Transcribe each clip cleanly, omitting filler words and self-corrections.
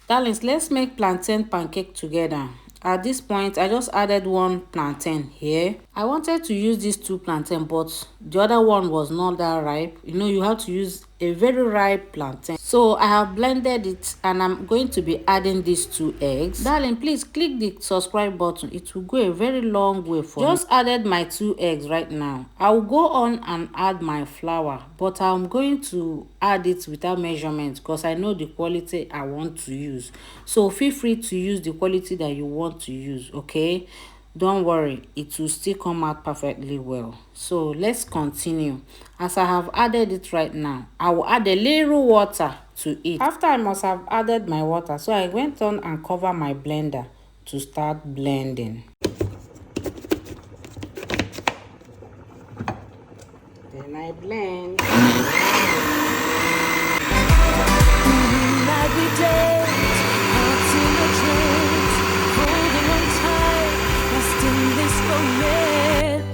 Darlings, let's make plantain pancake together. At this point, I just added one plantain here. I wanted to use these two plantain, but the other one was not that ripe. You know, you have to use a very ripe plantain. So I have blended it and I'm going to be adding these 2 eggs. Darling, please click the subscribe button. It will go a very long way for me. Just added my 2 eggs right now. I will go on and add my flour, but I'm going to add it without measurement because I know the quality I want to use. So feel free to use the quality that you want to use, okay? Don't worry, it will still come out perfectly well. So let's continue. As I have added it right now, I will add a little water to it. After I must have added my water, so I went on and covered my blender to start blending. Then I blend. Every day.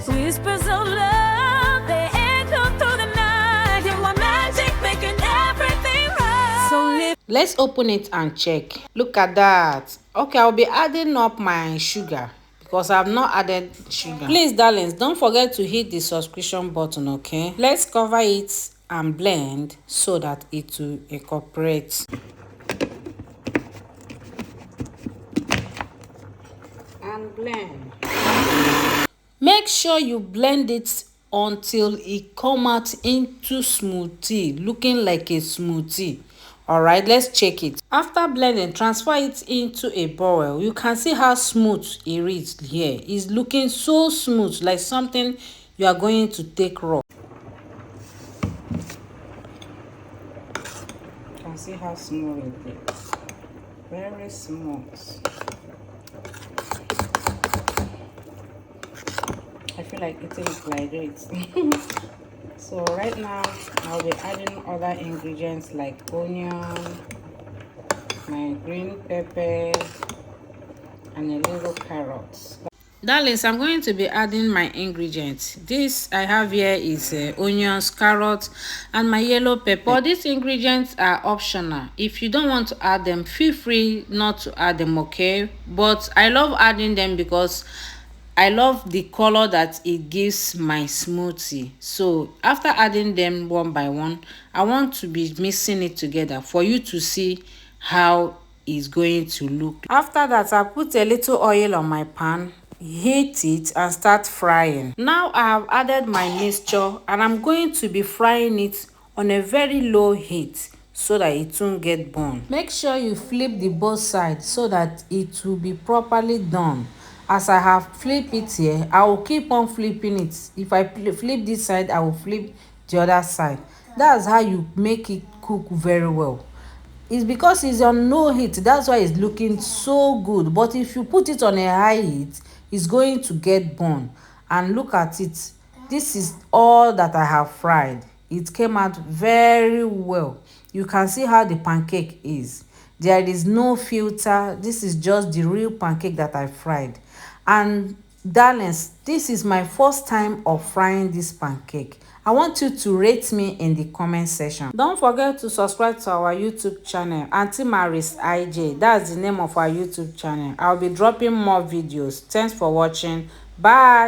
Whispers of love, they echo through the night. You're my magic, making everything right. So let's open it and check. Look at that. Okay, I'll be adding up my sugar because I've not added sugar. Please, darlings, don't forget to hit the subscription button, okay? Let's cover it and blend so that it will incorporate. And blend. Make sure you blend it until it come out into smoothie, looking like a smoothie. All right, let's check it. After blending, transfer it into a bowl. You can see how smooth it is here. It's looking so smooth, like something you are going to take raw. You can see how smooth it is. Very smooth. I feel like eating it like this. So right now I'll be adding other ingredients like onion, my green pepper, and a little carrots. Darlings, I'm going to be adding my ingredients. This I have here is onions, carrots, and my yellow pepper. These ingredients are optional. If you don't want to add them, feel free not to add them, okay? But I love adding them because I love the color that it gives my smoothie. So after adding them one by one, I want to be mixing it together for you to see how it's going to look. After that, I put a little oil on my pan, heat it and start frying. Now I have added my mixture and I'm going to be frying it on a very low heat so that it won't get burned. Make sure you flip the both sides so that it will be properly done. As I have flipped it here, I will keep on flipping it. If I flip this side, I will flip the other side. That's how you make it cook very well. It's because it's on low heat, that's why it's looking so good. But if you put it on a high heat, it's going to get burned. And look at it. This is all that I have fried. It came out very well. You can see how the pancake is. There is no filter. This is just the real pancake that I fried. And darlings, this is my first time of frying this pancake. I want you to rate me in the comment section. Don't forget to subscribe to our YouTube channel, Auntie Maris IJ. That's the name of our YouTube channel. I'll be dropping more videos. Thanks for watching. Bye.